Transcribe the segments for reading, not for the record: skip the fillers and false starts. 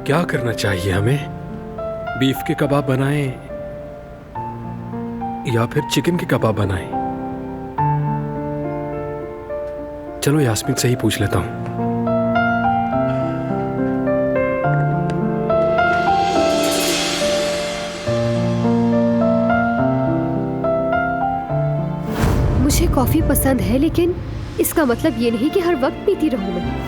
क्या करना चाहिए हमें? बीफ के कबाब बनाएं या फिर चिकन के कबाब बनाएं? चलो यास्मीन से ही पूछ लेता हूं। मुझे कॉफी पसंद है, लेकिन इसका मतलब ये नहीं कि हर वक्त पीती रहूं मैं।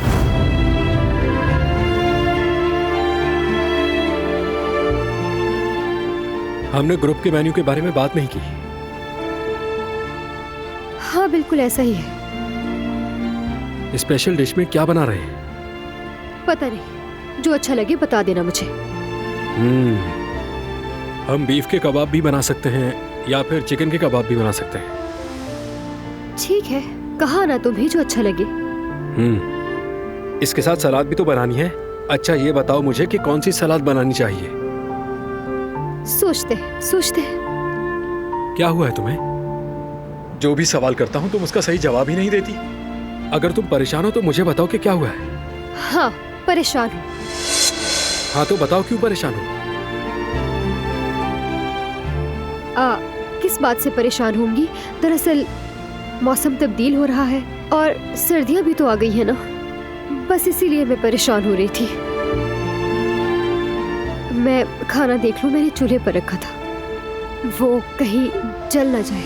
हमने ग्रुप के मेन्यू के बारे में बात नहीं की। हाँ बिल्कुल ऐसा ही है। स्पेशल डिश में क्या बना रहे हैं? पता नहीं, जो अच्छा लगे बता देना मुझे। हम बीफ के कबाब भी बना सकते हैं या फिर चिकन के कबाब भी बना सकते हैं। ठीक है, कहा ना तुम्हें जो अच्छा लगे। इसके साथ सलाद भी तो बनानी है। अच्छा ये बताओ मुझे कि कौन सी सलाद बनानी चाहिए? सोचते हैं। क्या हुआ है तुम्हें? जो भी सवाल करता हूँ तुम उसका सही जवाब ही नहीं देती। अगर तुम परेशान हो तो मुझे बताओ कि क्या हुआ है। हाँ परेशान हूँ। हाँ तो बताओ क्यों परेशान हो? किस बात से परेशान होंगी? दरअसल मौसम तब्दील हो रहा है और सर्दियाँ भी तो आ गई है ना, बस इसीलिए मैं परेशान हो रही थी। मैं खाना देख लूं, मैंने चूल्हे पर रखा था, वो कहीं जल ना जाए।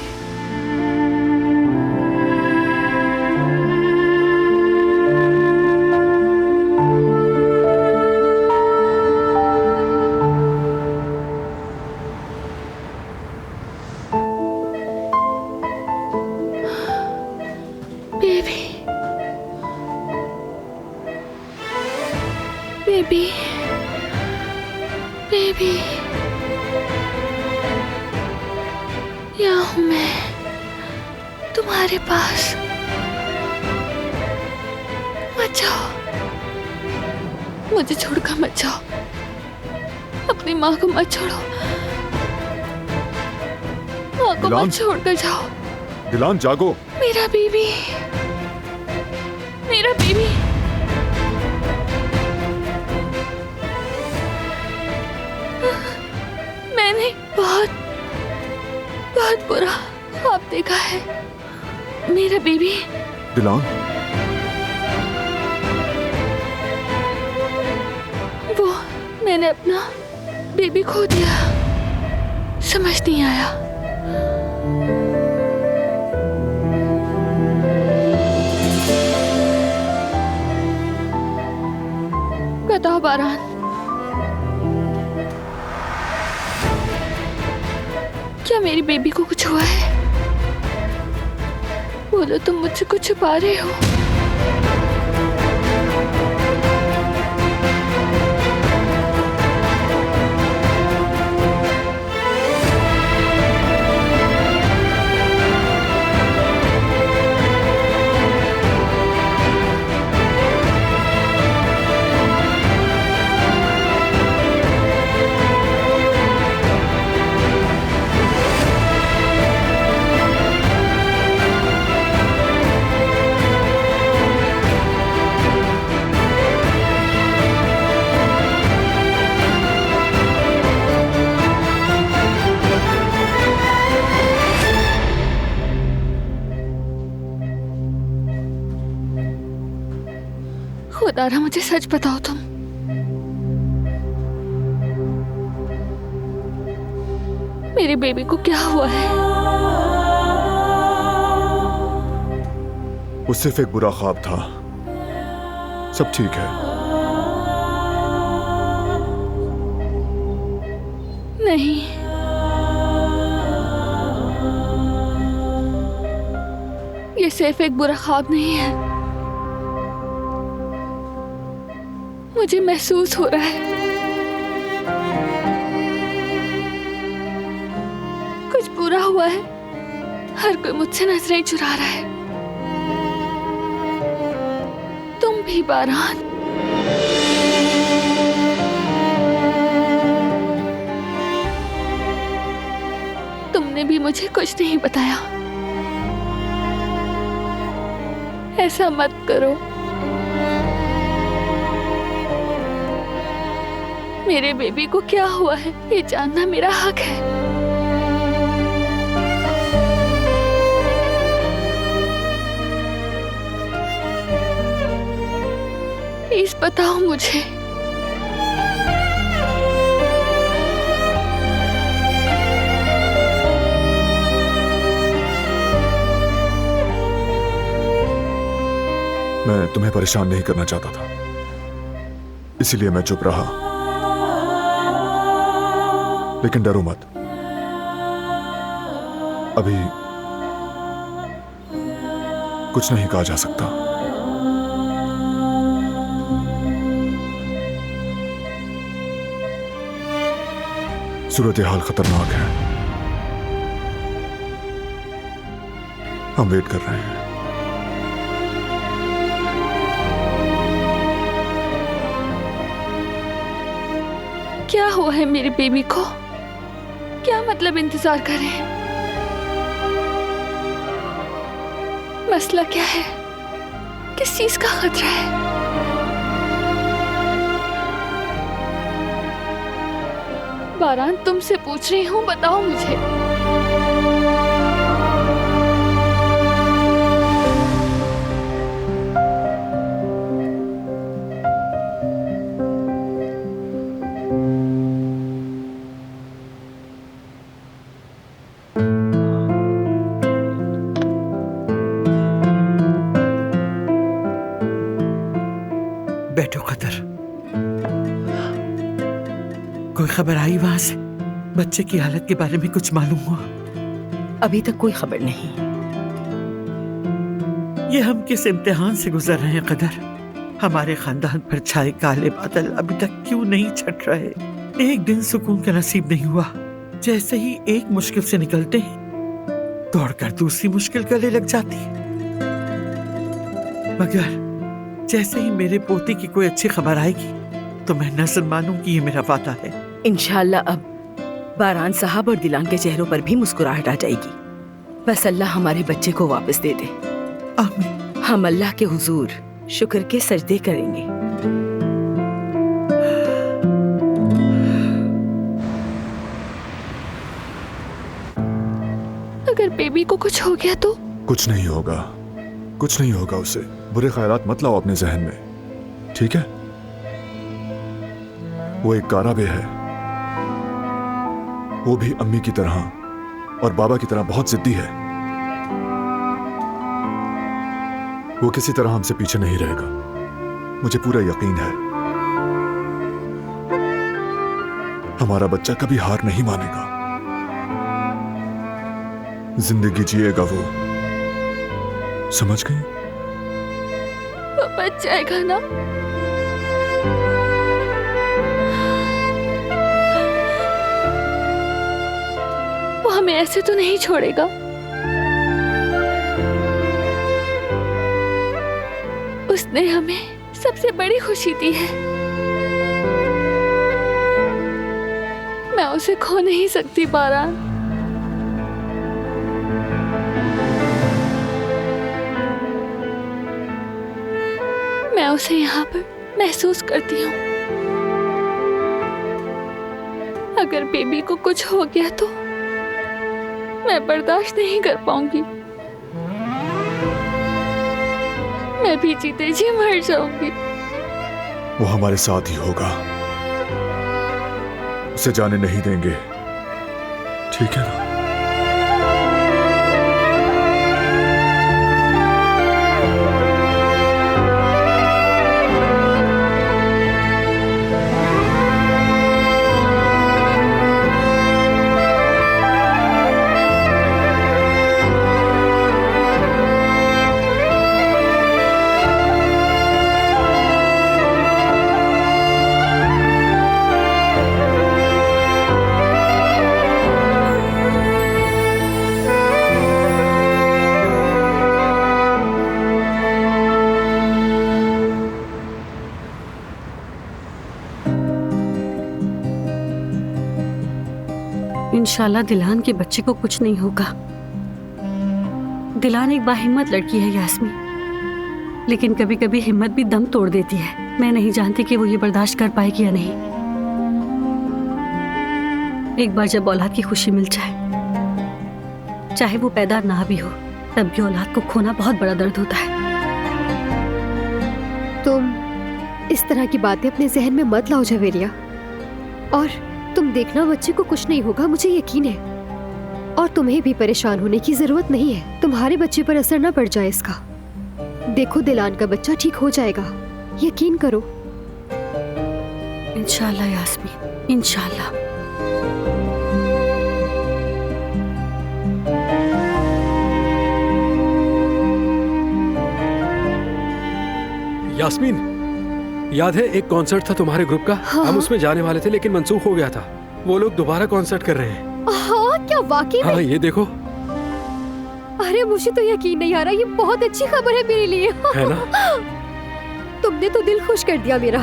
बेबी, यहाँ हूँ मैं तुम्हारे पास। मत जाओ, मुझे छोड़कर मत जाओ। अपनी माँ को मत छोड़ो, माँ को मत छोड़कर जाओ। दिलान जागो। मेरा बेबी, मेरा बेबी। मैंने बहुत बुरा ख्वाब देखा है। मेरा बेबी। दिलान, वो मैंने अपना बेबी खो दिया, समझ नहीं आया। बताओ बारान, क्या मेरी बेबी को कुछ हुआ है? बोलो, तुम मुझसे कुछ छुपा रहे हो? खुदारा, मुझे सच बताओ, तुम मेरे बेबी को क्या हुआ है? वो सिर्फ एक बुरा ख्वाब था, सब ठीक है। नहीं, ये सिर्फ एक बुरा ख्वाब नहीं है। मुझे महसूस हो रहा है कुछ बुरा हुआ है। हर कोई मुझसे नजरें चुरा रहा है, तुम भी बारान। तुमने भी मुझे कुछ नहीं बताया। ऐसा मत करो। मेरे बेबी को क्या हुआ है ये जानना मेरा हक है। प्लीज बताओ मुझे। मैं तुम्हें परेशान नहीं करना चाहता था, इसीलिए मैं चुप रहा। लेकिन डरो मत, अभी कुछ नहीं कहा जा सकता। सूरत हाल खतरनाक है, हम वेट कर रहे हैं। क्या हुआ है मेरे बेबी को? क्या मतलब इंतजार करें? मसला क्या है? किस चीज का खतरा है? बारान, तुमसे पूछ रही हूँ, बताओ मुझे। बैठो कदर। कोई खबर आई वहां से? बच्चे की हालत के बारे में कुछ मालूम हुआ? अभी तक कोई खबर नहीं। ये हम किस इम्तिहान से गुजर रहे हैं कदर? हमारे खानदान पर छाए काले बादल अभी तक क्यों नहीं छट रहे? एक दिन सुकून का नसीब नहीं हुआ। जैसे ही एक मुश्किल से निकलते हैं, दौड़कर दूसरी मुश्किल गले लग जाती है। मगर जैसे ही मेरे पोती की कोई अच्छी खबर आएगी तो मैं नजर मानूंगी, ये मेरा वादा है। इंशाल्लाह अब बारान साहब और दिलान के चेहरों पर भी मुस्कुराहट आ जाएगी। बस अल्लाह हमारे बच्चे को वापस दे दे। आमीन। हम अल्लाह के हुजूर शुक्र के सजदे करेंगे। अगर बेबी को कुछ हो गया तो? कुछ नहीं होगा, कुछ नहीं होगा उसे। बुरे ख्यालात मत लाओ अपने जहन में, ठीक है? वो एक काराबे है, वो भी अम्मी की तरह और बाबा की तरह बहुत जिद्दी है। वो किसी तरह हमसे पीछे नहीं रहेगा, मुझे पूरा यकीन है। हमारा बच्चा कभी हार नहीं मानेगा, जिंदगी जिएगा वो, समझ गई? वो बच जाएगा ना? वो हमें ऐसे तो नहीं छोड़ेगा। उसने हमें सबसे बड़ी खुशी दी है, मैं उसे खो नहीं सकती बारान। मैं उसे यहाँ पर महसूस करती हूँ। अगर बेबी को कुछ हो गया तो मैं बर्दाश्त नहीं कर पाऊंगी। मैं भी जीते जी मर जाऊंगी। वो हमारे साथ ही होगा, उसे जाने नहीं देंगे, ठीक है ना? इंशाल्लाह दिलान के बच्चे को कुछ नहीं होगा। दिलान एक बाहिम्मत लड़की है यास्मीन, लेकिन कभी कभी हिम्मत भी दम तोड़ देती है। मैं नहीं जानती कि वो ये बर्दाश्त कर पाएगी या नहीं। एक बार जब औलाद की खुशी मिल जाए, चाहे वो पैदा ना भी हो, तब भी औलाद को खोना बहुत बड़ा दर्द होता है। तुम इस तरह की बातें अपने जहन में मत लाओ जवेरिया। और तुम देखना, बच्चे को कुछ नहीं होगा, मुझे यकीन है। और तुम्हें भी परेशान होने की जरूरत नहीं है। तुम्हारे बच्चे पर असर ना पड़ जाए इसका। देखो, दिलान का बच्चा ठीक हो जाएगा, यकीन करो। इंशाल्लाह यास्मीन, इंशाल्लाह। यास्मीन, याद है एक कॉन्सर्ट था तुम्हारे ग्रुप का? हाँ। हम उसमें जाने वाले थे लेकिन मंसूख हो गया था। वो लोग दोबारा कॉन्सर्ट कर रहे हैं। हाँ, क्या वाकई में? हाँ, ये देखो। अरे मुझे तो यकीन नहीं आ रहा, ये बहुत अच्छी खबर है मेरे लिए। है ना? तुमने तो दिल खुश कर दिया मेरा।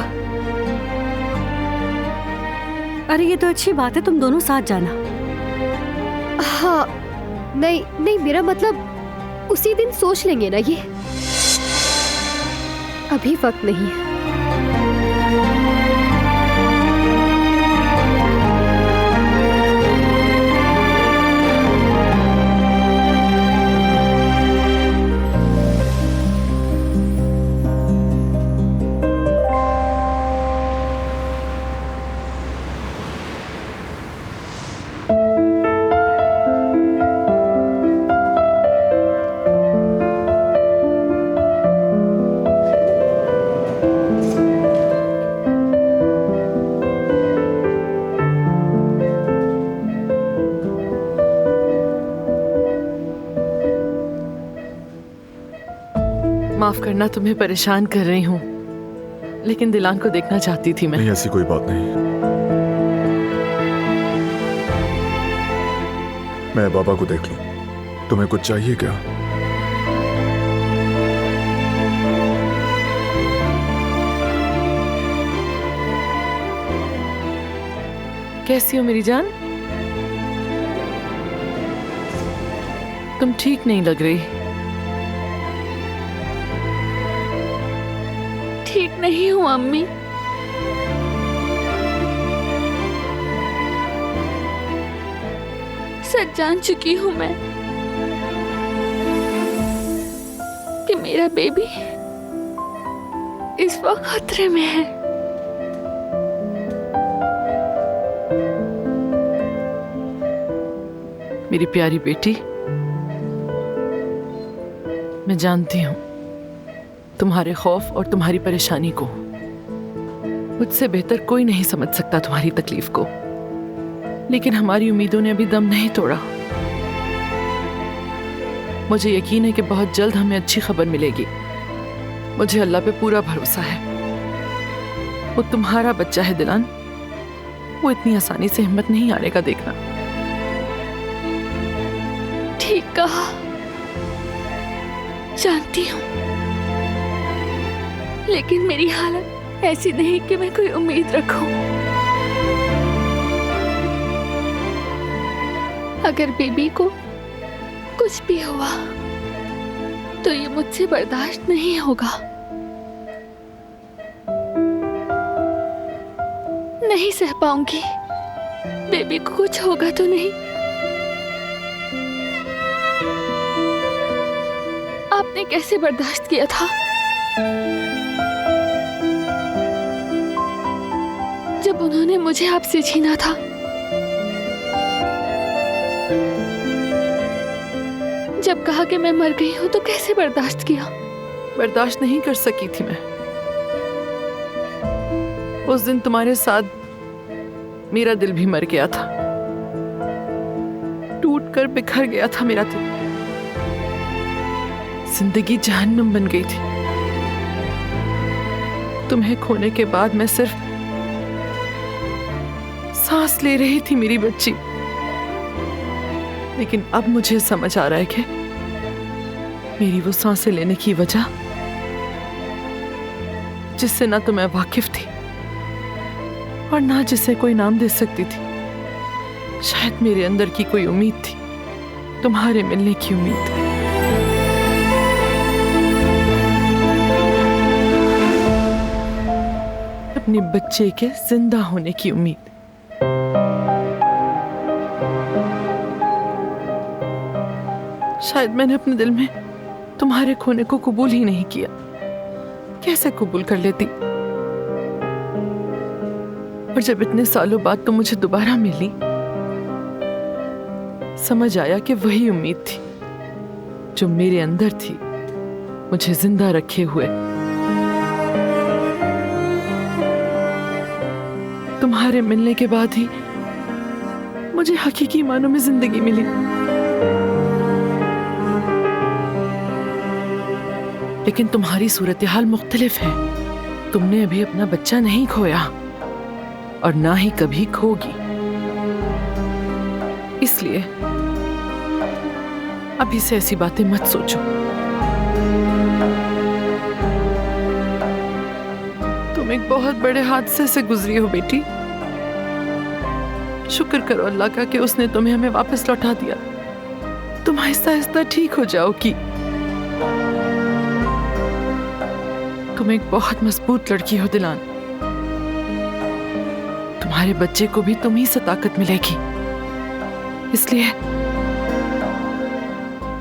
अरे ये तो अच्छी बात है, तुम दोनों साथ जाना। हाँ, नहीं नहीं, मेरा मतलब उसी दिन सोच लेंगे ना ये। अभी वक्त नहीं है। माफ करना, तुम्हें परेशान कर रही हूँ, लेकिन दिलान को देखना चाहती थी मैं। नहीं, ऐसी कोई बात नहीं। मैं बाबा को देख लूं। तुम्हें कुछ चाहिए क्या? कैसी हो मेरी जान? तुम ठीक नहीं लग रही। ठीक नहीं हूँ अम्मी। सच जान चुकी हूँ मैं कि मेरा बेबी इस वक्त खतरे में है। मेरी प्यारी बेटी, मैं जानती हूँ तुम्हारे खौफ और तुम्हारी परेशानी को। मुझसे बेहतर कोई नहीं समझ सकता तुम्हारी तकलीफ को, लेकिन हमारी उम्मीदों ने अभी दम नहीं तोड़ा। मुझे यकीन है कि बहुत जल्द हमें अच्छी खबर मिलेगी। मुझे अल्लाह पे पूरा भरोसा है। वो तुम्हारा बच्चा है दिलान, वो इतनी आसानी से हिम्मत नहीं हारेगा, देखना। ठीक कहा, जानती हूँ, लेकिन मेरी हालत ऐसी नहीं कि मैं कोई उम्मीद रखूं। अगर बेबी को कुछ भी हुआ तो ये मुझसे बर्दाश्त नहीं होगा। नहीं सह पाऊंगी। बेबी को कुछ होगा तो नहीं। आपने कैसे बर्दाश्त किया था जब उन्होंने मुझे आपसे छीना था? जब कहा कि मैं मर गई हूं तो कैसे बर्दाश्त किया? बर्दाश्त नहीं कर सकी थी मैं। उस दिन तुम्हारे साथ मेरा दिल भी मर गया था, टूट कर बिखर गया था मेरा दिल। जिंदगी जहन्नम बन गई थी। तुम्हें खोने के बाद मैं सिर्फ सांस ले रही थी मेरी बच्ची। लेकिन अब मुझे समझ आ रहा है कि मेरी वो सांसें लेने की वजह, जिससे ना तो मैं वाकिफ थी और ना जिसे कोई नाम दे सकती थी, शायद मेरे अंदर की कोई उम्मीद थी, तुम्हारे मिलने की उम्मीद। अपने बच्चे के जिंदा होने की उम्मीद। शायद मैंने अपने दिल में तुम्हारे खोने को कबूल ही नहीं किया। कैसे कबूल कर लेती? और जब इतने सालों बाद तुम मुझे दोबारा मिली, समझ आया कि वही उम्मीद थी जो मेरे अंदर थी, मुझे जिंदा रखे हुए। तुम्हारे मिलने के बाद ही मुझे हकीकी मानों में जिंदगी मिली। लेकिन तुम्हारी सूरत हाल मुख्तलिफ है। तुमने अभी अपना बच्चा नहीं खोया और ना ही कभी खोगी। इसलिए अभी से ऐसी बातें मत सोचो। तुम एक बहुत बड़े हादसे से गुजरी हो बेटी। शुक्र करो अल्लाह का कि उसने तुम्हें हमें वापस लौटा दिया। तुम आहिस्ता आहिस्ता ठीक हो जाओगी। तुम एक बहुत मजबूत लड़की हो दिलान। तुम्हारे बच्चे को भी तुम ही से ताकत मिलेगी। इसलिए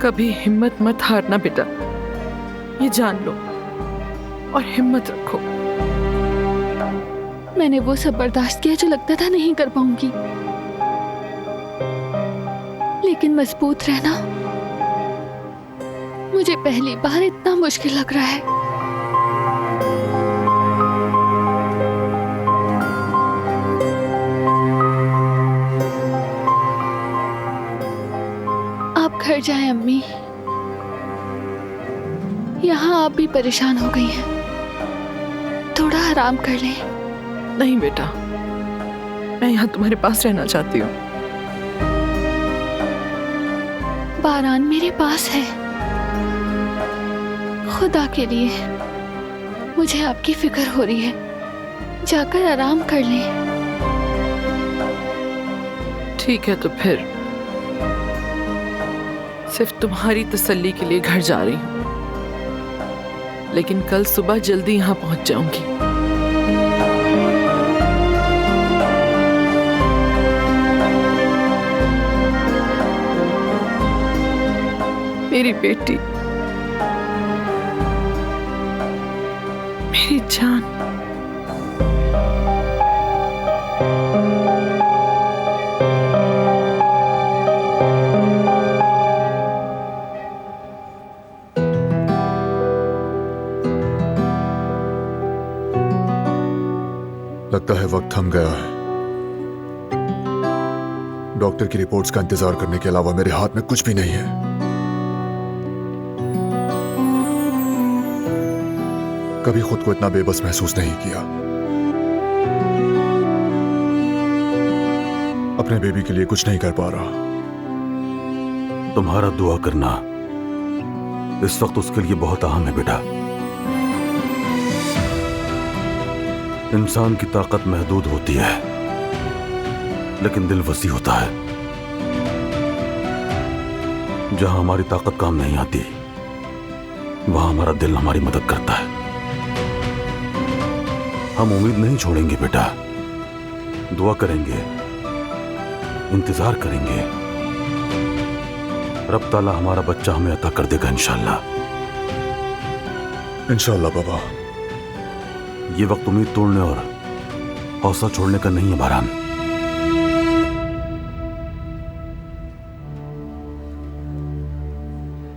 कभी हिम्मत मत हारना बेटा, ये जान लो और हिम्मत रखो। मैंने वो सब बर्दाश्त किया जो लगता था नहीं कर पाऊंगी, लेकिन मजबूत रहना मुझे पहली बार इतना मुश्किल लग रहा है। आप घर जाएं अम्मी, यहाँ आप भी परेशान हो गई हैं, थोड़ा आराम कर लें। नहीं बेटा, मैं यहाँ तुम्हारे पास रहना चाहती हूँ। बारान मेरे पास है। खुदा के लिए मुझे आपकी फिक्र हो रही है, जाकर आराम कर लें। ठीक है, तो फिर सिर्फ तुम्हारी तसल्ली के लिए घर जा रही हूँ, लेकिन कल सुबह जल्दी यहाँ पहुँच जाऊंगी। मेरी बेटी, मेरी जान। लगता है वक्त थम गया है। डॉक्टर की रिपोर्ट्स का इंतजार करने के अलावा मेरे हाथ में कुछ भी नहीं है। कभी खुद को इतना बेबस महसूस नहीं किया। अपने बेबी के लिए कुछ नहीं कर पा रहा। तुम्हारा दुआ करना इस वक्त उसके लिए बहुत अहम है बेटा। इंसान की ताकत महदूद होती है, लेकिन दिल वसी होता है। जहां हमारी ताकत काम नहीं आती, वहां हमारा दिल हमारी मदद करता है। हम उम्मीद नहीं छोड़ेंगे बेटा, दुआ करेंगे, इंतजार करेंगे। रब ताला हमारा बच्चा हमें अता कर देगा इंशाल्लाह। इंशाल्लाह बाबा। ये वक्त उम्मीद तोड़ने और हौसला छोड़ने का नहीं है बारान।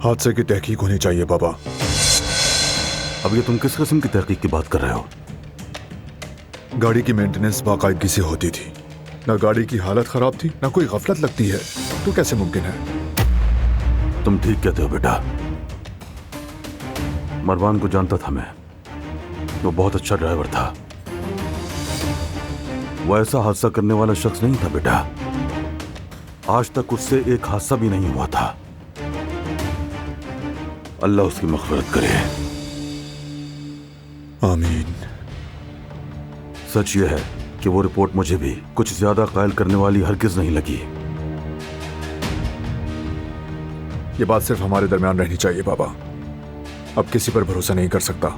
हादसे की तहकीक होनी चाहिए बाबा। अब ये तुम किस किस्म की तहकीक की बात कर रहे हो? गाड़ी की मेंटेनेंस बाकायदगी से होती थी। ना गाड़ी की हालत खराब थी, ना कोई गफलत लगती है, तो कैसे मुमकिन है? तुम ठीक कहते हो बेटा। मरवान को जानता था मैं, वो बहुत अच्छा ड्राइवर था। वो ऐसा हादसा करने वाला शख्स नहीं था बेटा। आज तक उससे एक हादसा भी नहीं हुआ था। अल्लाह उसकी मग़फ़िरत करे। आमीन। सच यह है कि वो रिपोर्ट मुझे भी कुछ ज्यादा कायल करने वाली हरगिज़ नहीं लगी। ये बात सिर्फ हमारे दरमियान रहनी चाहिए बाबा। अब किसी पर भरोसा नहीं कर सकता।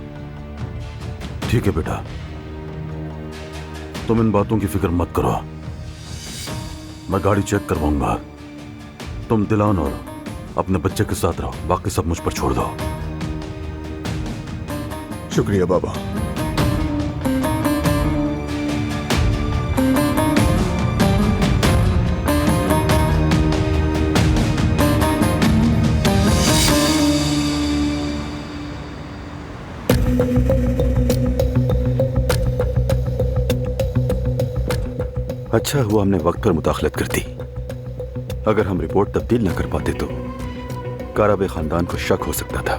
ठीक है बेटा, तुम इन बातों की फिक्र मत करो। मैं गाड़ी चेक करवाऊंगा। तुम दिलान और अपने बच्चे के साथ रहो, बाकी सब मुझ पर छोड़ दो। शुक्रिया बाबा। अच्छा हुआ हमने वक्त पर मुदाखलत कर दी। अगर हम रिपोर्ट तब्दील न कर पाते तो कारबे खानदान को शक हो सकता था।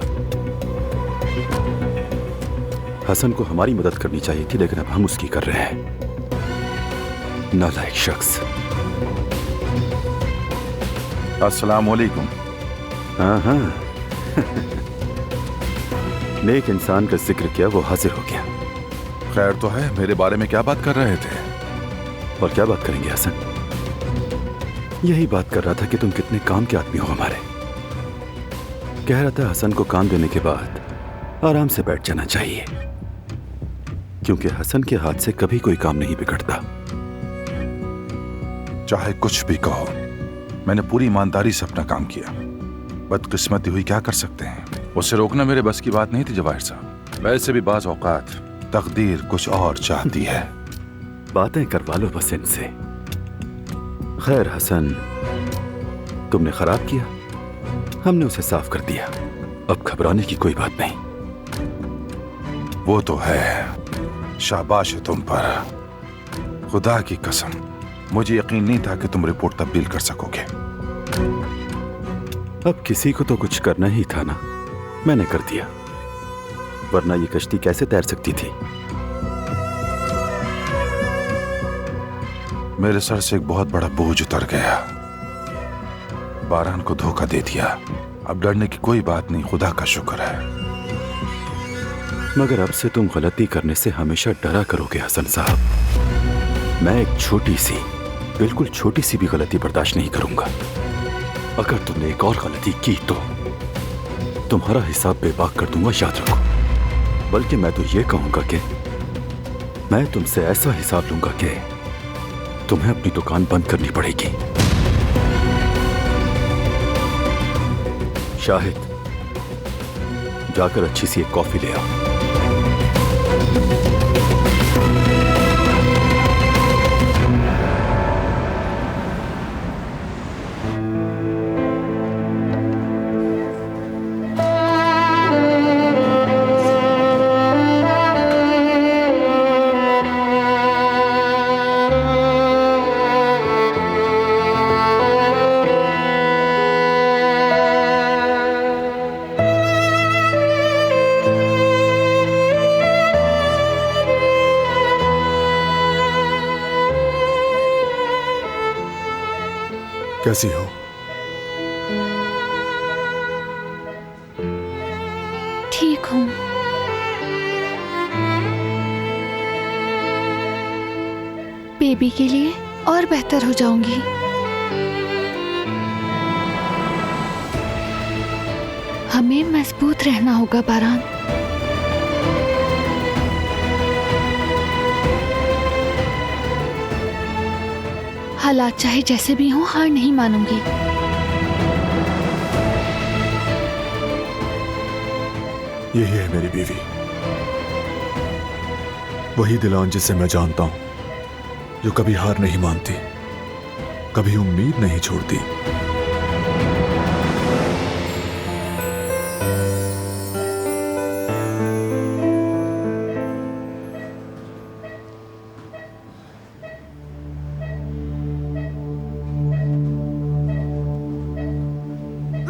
हसन को हमारी मदद करनी चाहिए थी, लेकिन अब हम उसकी कर रहे हैं। नालायक शख्स। अस्सलाम वालेकुम। हाँ हाँ नेक इंसान का जिक्र किया, वो हाजिर हो गया। खैर तो है, मेरे बारे में क्या बात कर रहे थे? और क्या बात करेंगे हसन? यही बात कर रहा था कि तुम कितने काम के आदमी हो हमारे। कह रहा था हसन को काम देने के बाद आराम से बैठ जाना चाहिए, क्योंकि हसन के हाथ से कभी कोई काम नहीं बिगड़ता। चाहे कुछ भी कहो, मैंने पूरी ईमानदारी से अपना काम किया। बदकिस्मती हुई, क्या कर सकते हैं। उसे रोकना मेरे बस की बात नहीं थी जवाहिर साहब। वैसे भी बाज औकात तकदीर कुछ और चाहती है। बातें करवा लो बस इनसे। खैर हसन, तुमने खराब किया, हमने उसे साफ कर दिया। अब घबराने की कोई बात नहीं। वो तो है। शाबाश है तुम पर। खुदा की कसम, मुझे यकीन नहीं था कि तुम रिपोर्ट तब्दील कर सकोगे। अब किसी को तो कुछ करना ही था ना, मैंने कर दिया, वरना ये कश्ती कैसे तैर सकती थी। मेरे सर से एक बहुत बड़ा बोझ उतर गया। बारान को धोखा दे दिया। अब डरने की कोई बात नहीं, खुदा का शुक्र है। मगर अब से तुम गलती करने से हमेशा डरा करोगे हसन साहब। मैं एक छोटी सी, बिल्कुल छोटी सी भी गलती बर्दाश्त नहीं करूंगा। अगर तुमने एक और गलती की तो तुम्हारा हिसाब बेबाक कर दूंगा, याद रखो। बल्कि मैं तो ये कहूंगा कि मैं तुमसे ऐसा हिसाब लूंगा कि तुम्हें अपनी दुकान बंद करनी पड़ेगी। शाहिद, जाकर अच्छी सी एक कॉफी ले आओ। कैसी हो? ठीक हूँ। बेबी के लिए और बेहतर हो जाऊंगी। हमें मजबूत रहना होगा बारान। हालात चाहे जैसे भी हों, हार नहीं मानूंगी। यही है मेरी बीवी, वही दिलान जिसे मैं जानता हूं, जो कभी हार नहीं मानती, कभी उम्मीद नहीं छोड़ती।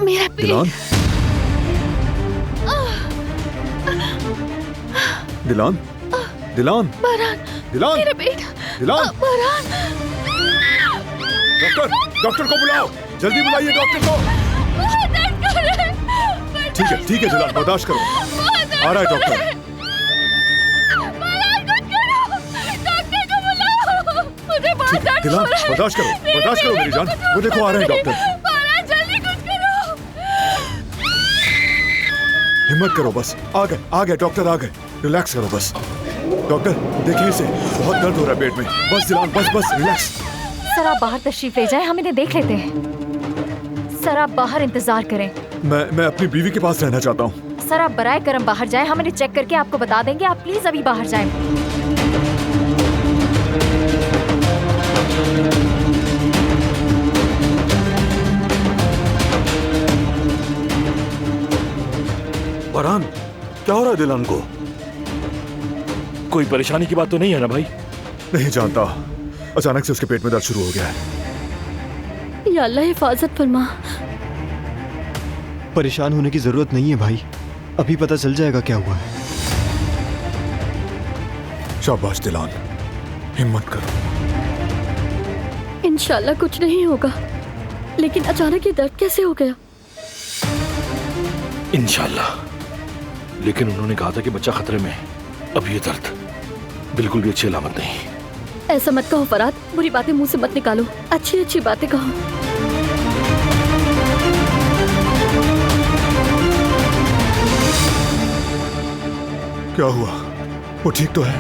मेरा दिलान, दिलान, दिलान, बारान, दिलान, मेरा बेटा, दिलान, बारान। डॉक्टर, डॉक्टर को बुलाओ, जल्दी बुलाइए डॉक्टर को। ठीक है दिलान, बर्दाश्त करो, आ रहा है डॉक्टर। दिलान, बर्दाश्त करो मेरी जान, वो देखो आ रहे हैं डॉक्टर। हिम्मत करो बस, आ गए डॉक्टर आ गए। रिलैक्स करो बस। डॉक्टर देखिए इसे, बहुत दर्द हो रहा है पेट में। बस दिलान, बस रिलैक्स। सर आप बाहर तशरीफ ले जाएं, हम इन्हें देख लेते हैं। सर आप बाहर इंतजार करें। मैं अपनी बीवी के पास रहना चाहता हूँ। सर आप बराए करम बाहर जाएं, हम इन्हें चेक करके आपको बता देंगे। आप प्लीज अभी बाहर जाएं। फरहान, क्या हो रहा है दिलान को? कोई परेशानी की बात तो नहीं है ना भाई? नहीं जानता, अचानक से उसके पेट में दर्द शुरू हो गया है। या अल्लाह हिफाजत फरमा। परेशान होने की जरूरत नहीं है भाई, अभी पता चल जाएगा क्या हुआ है। शाबाश दिलान, हिम्मत करो। इंशाल्लाह कुछ नहीं होगा, लेकिन अचानक ये दर्द कैसे हो गया? इंशाल्लाह, लेकिन उन्होंने कहा था कि बच्चा खतरे में है। अब ये दर्द बिल्कुल भी अच्छी अलामत नहीं। ऐसा मत कहो फराद, बुरी बातें मुंह से मत निकालो, अच्छी अच्छी बातें कहो। क्या हुआ? वो ठीक तो है?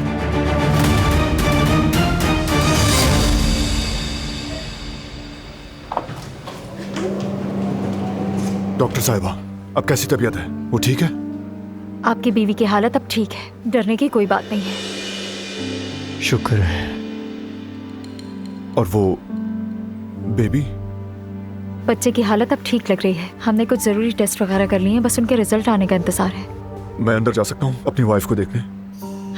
डॉक्टर साहिबा, अब कैसी तबीयत है? वो ठीक है? आपकी बीवी की हालत अब ठीक है, डरने की कोई बात नहीं है। शुक्र है। और वो बेबी? बच्चे की हालत अब ठीक लग रही है। हमने कुछ जरूरी टेस्ट वगैरह कर लिए हैं, बस उनके रिजल्ट आने का इंतजार है। मैं अंदर जा सकता हूँ अपनी वाइफ को देखने?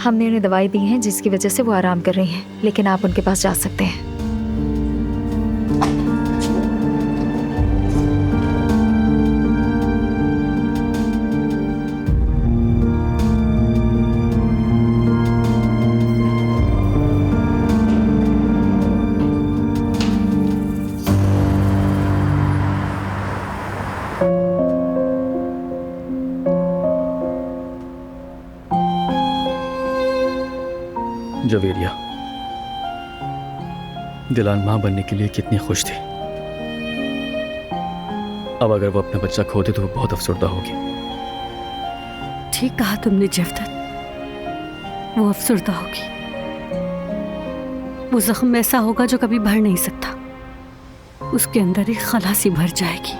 हमने उन्हें दवाई दी है जिसकी वजह से वो आराम कर रही हैं, लेकिन आप उनके पास जा सकते हैं। जवेरिया, दिलान मां बनने के लिए कितनी खुश थी। अब अगर वो अपना बच्चा खो दे तो वो बहुत अफसरदा होगी। ठीक कहा तुमने जफदत, वो अफसरदा होगी। वो जख्म ऐसा होगा जो कभी भर नहीं सकता, उसके अंदर एक खलासी भर जाएगी।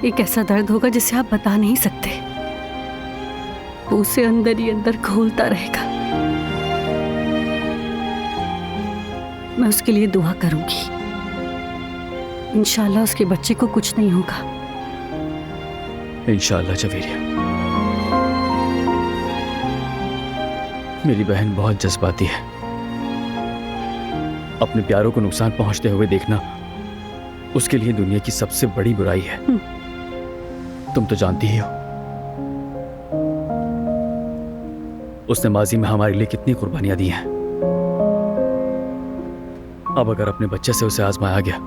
एक ऐसा दर्द होगा जिसे आप बता नहीं सकते, वो उसे अंदर ही अंदर घोलता रहेगा। मैं उसके लिए दुआ करूंगी, इंशाल्लाह उसके बच्चे को कुछ नहीं होगा। इंशाल्लाह जवेरिया। मेरी बहन बहुत जज्बाती है, अपने प्यारों को नुकसान पहुंचते हुए देखना उसके लिए दुनिया की सबसे बड़ी बुराई है। तुम तो जानती ही हो उसने माजी में हमारे लिए कितनी कुर्बानियां दी हैं। अब अगर अपने बच्चे से उसे आजमाया गया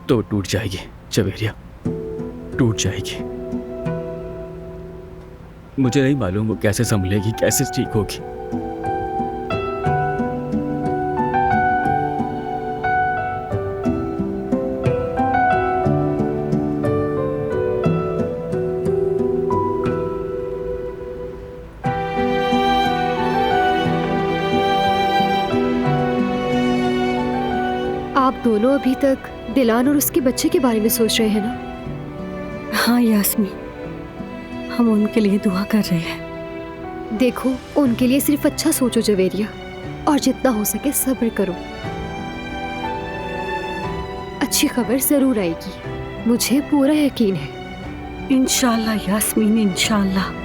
तो वो टूट जाएगी जवेरिया, टूट जाएगी। मुझे नहीं मालूम वो कैसे संभलेगी, कैसे ठीक होगी। आप दोनों अभी तक दिलान और उसके बच्चे के बारे में सोच रहे हैं ना? हाँ यास्मीन, हम उनके लिए दुआ कर रहे हैं। देखो, उनके लिए सिर्फ अच्छा सोचो जवेरिया, और जितना हो सके सब्र करो। अच्छी खबर जरूर आएगी, मुझे पूरा यकीन है। इंशाल्लाह यास्मीन, इंशाल्लाह।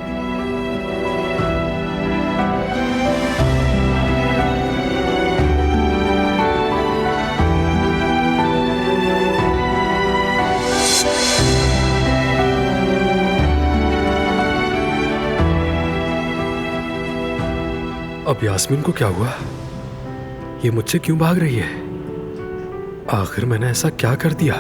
अब यास्मीन को क्या हुआ? ये मुझसे क्यों भाग रही है? आखिर मैंने ऐसा क्या कर दिया?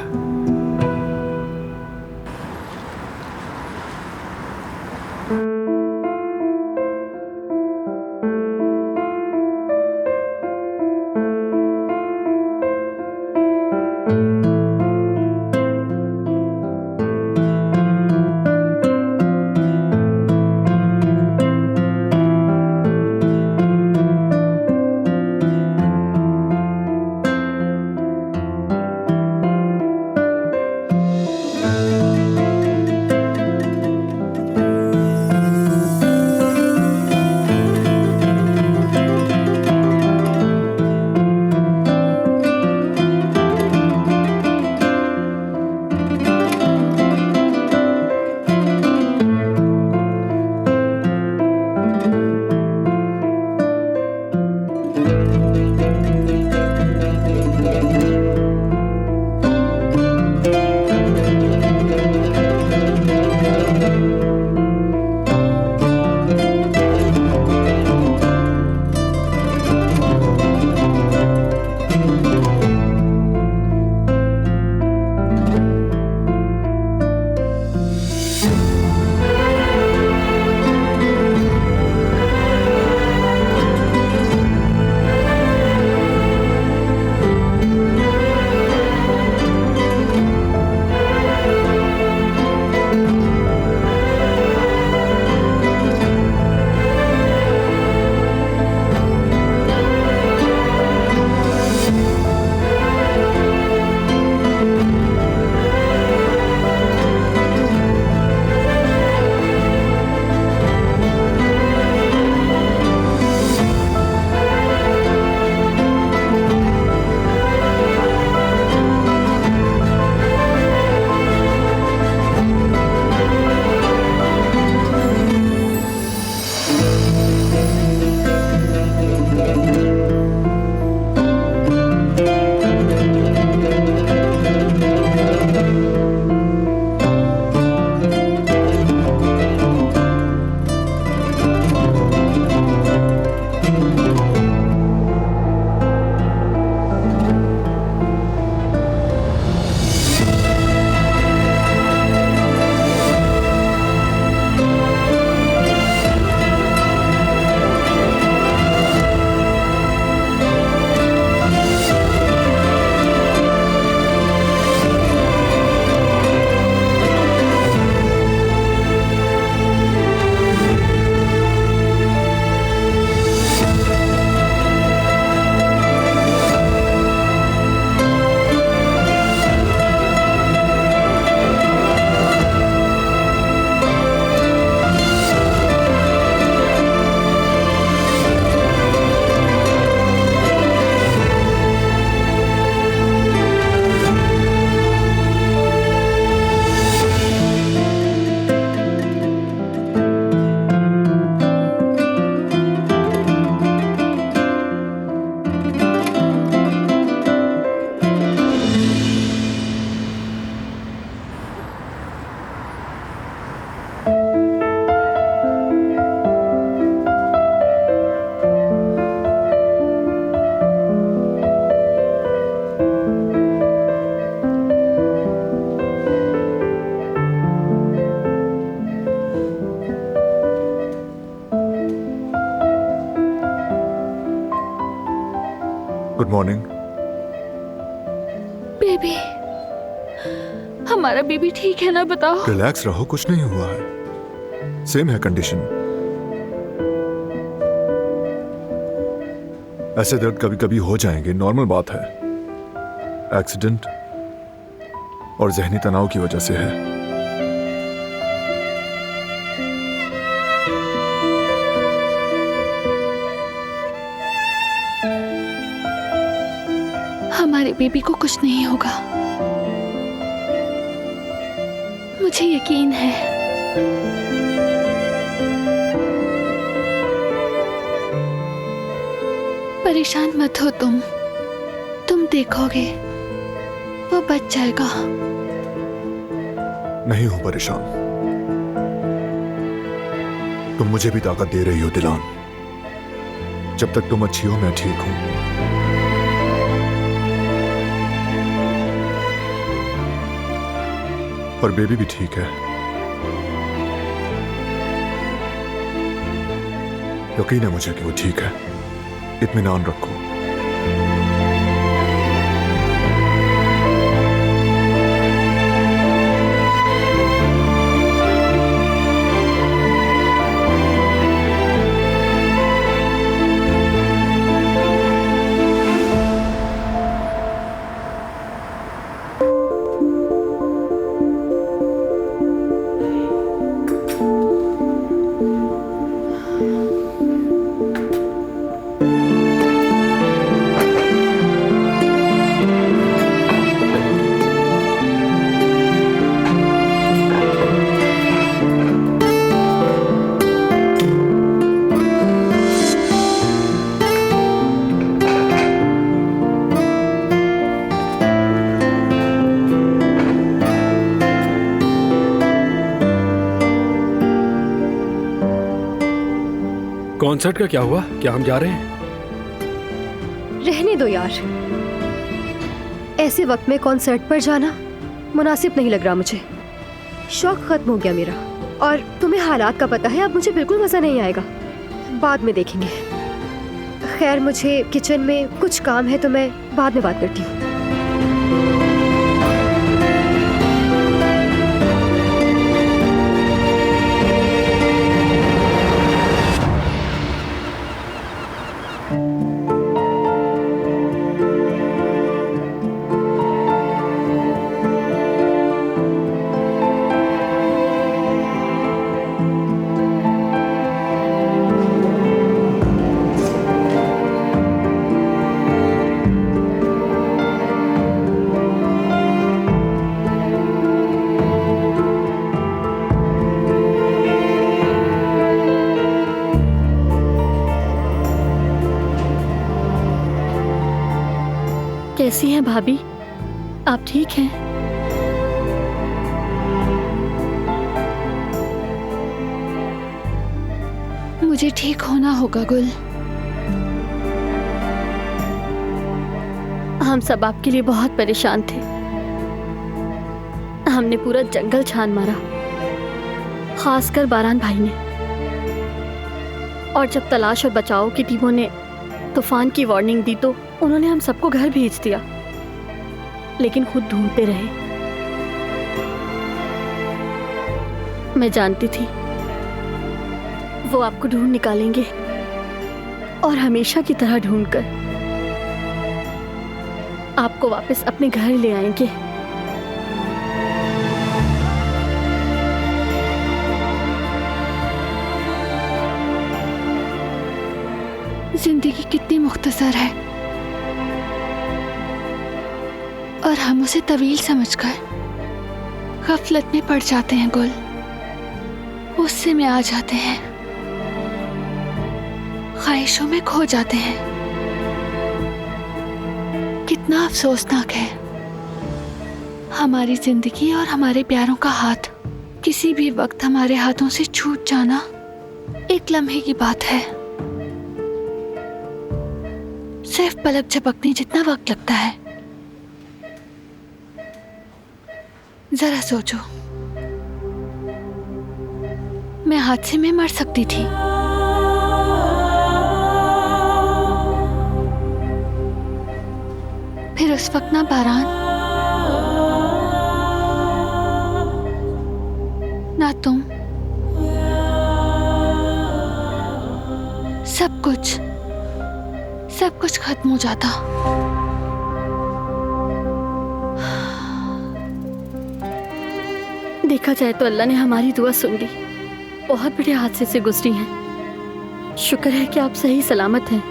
मॉर्निंग। बेबी, हमारा बेबी ठीक है ना? बताओ। रिलैक्स रहो, कुछ नहीं हुआ है, सेम है कंडीशन। ऐसे दर्द कभी कभी हो जाएंगे, नॉर्मल बात है। एक्सीडेंट और जहनी तनाव की वजह से है। हमारे बेबी को कुछ नहीं होगा, मुझे यकीन है। परेशान मत हो तुम देखोगे वो बच जाएगा। नहीं हूं परेशान, तुम मुझे भी ताकत दे रही हो दिलान। जब तक तुम अच्छी हो मैं ठीक हूं। और बेबी भी ठीक है, यकीन है मुझे कि वो ठीक है। इत्मीनान रखो। कॉन्सर्ट का क्या हुआ? क्या हम जा रहे हैं? रहने दो यार, ऐसे वक्त में कॉन्सर्ट पर जाना मुनासिब नहीं लग रहा मुझे। शौक खत्म हो गया मेरा, और तुम्हें हालात का पता है, अब मुझे बिल्कुल मजा नहीं आएगा। बाद में देखेंगे। खैर, मुझे किचन में कुछ काम है तो मैं बाद में बात करती हूँ। कैसी हैं भाभी? आप ठीक हैं? मुझे ठीक होना होगा गुल। हम सब आपके लिए बहुत परेशान थे। हमने पूरा जंगल छान मारा, खासकर बारान भाई ने। और जब तलाश और बचाव की टीमों ने तूफान की वार्निंग दी तो उन्होंने हम सबको घर भेज दिया, लेकिन खुद ढूंढते रहे। मैं जानती थी वो आपको ढूंढ निकालेंगे, और हमेशा की तरह ढूंढकर आपको वापस अपने घर ले आएंगे। जिंदगी कितनी मुख्तसर है, और हम उसे तवील समझकर गफलत में पड़ जाते हैं गुल। गुस्से में आ जाते हैं, ख्वाहिशों में खो जाते हैं। कितना अफसोसनाक है, हमारी जिंदगी और हमारे प्यारों का हाथ किसी भी वक्त हमारे हाथों से छूट जाना एक लम्हे की बात है। सिर्फ पलक झपकने जितना वक्त लगता है। जरा सोचो, मैं हादसे में मर सकती थी, उस वक्त ना बारान, ना तुम, सब कुछ खत्म हो जाता। देखा जाए तो अल्लाह ने हमारी दुआ सुन ली। बहुत बड़े हादसे से गुजरी हैं। शुक्र है कि आप सही सलामत हैं।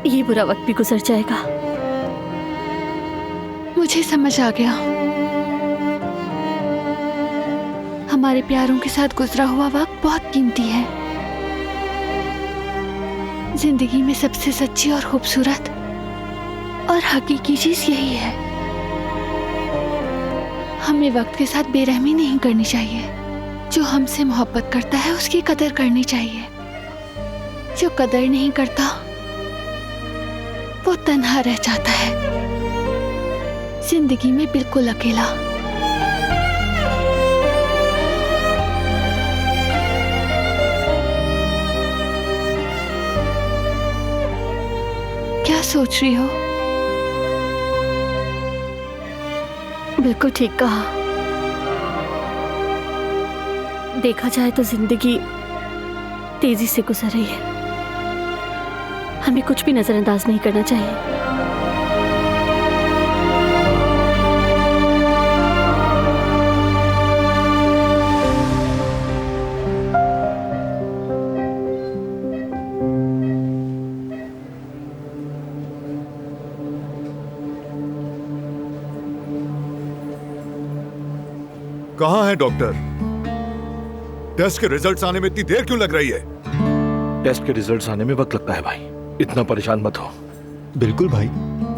ये बुरा वक्त भी गुजर जाएगा। मुझे समझ आ गया, हमारे प्यारों के साथ गुजरा हुआ वक्त बहुत कीमती है। जिंदगी में सबसे सच्ची और खूबसूरत और हकीकी चीज यही है। हमें वक्त के साथ बेरहमी नहीं करनी चाहिए। जो हमसे मोहब्बत करता है उसकी कदर करनी चाहिए। जो कदर नहीं करता वो तन्हा रह जाता है, जिंदगी में बिल्कुल अकेला। क्या सोच रही हो? बिल्कुल ठीक कहा। देखा जाए तो जिंदगी तेजी से गुजर रही है। हमें कुछ भी नजरअंदाज नहीं करना चाहिए। कहाँ है डॉक्टर? टेस्ट के रिजल्ट्स आने में इतनी देर क्यों लग रही है? टेस्ट के रिजल्ट्स आने में वक्त लगता है भाई, इतना परेशान मत हो। बिल्कुल भाई,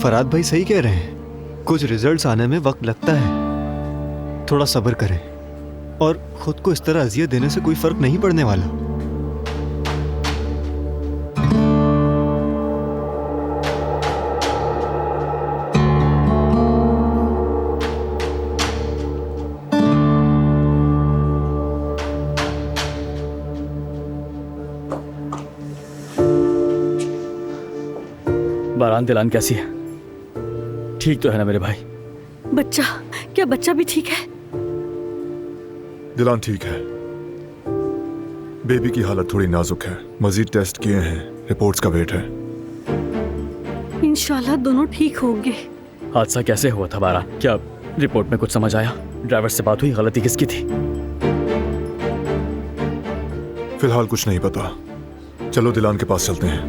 फरहाद भाई सही कह रहे हैं। कुछ रिजल्ट्स आने में वक्त लगता है। थोड़ा सब्र करें और खुद को इस तरह अजियत देने से कोई फर्क नहीं पड़ने वाला। बारान दिलान कैसी है? ठीक तो है ना मेरे भाई? बच्चा, क्या बच्चा भी ठीक है? दिलान ठीक है। बेबी की हालत थोड़ी नाजुक है। मजीद टेस्ट किए हैं, रिपोर्ट्स का वेट है। इंशाल्लाह दोनों ठीक होंगे। हादसा कैसे हुआ था बारान? क्या रिपोर्ट में कुछ समझ आया? ड्राइवर से बात हुई? गलती किसकी थी? फिलहाल कुछ नहीं पता। चलो दिलान के पास चलते हैं।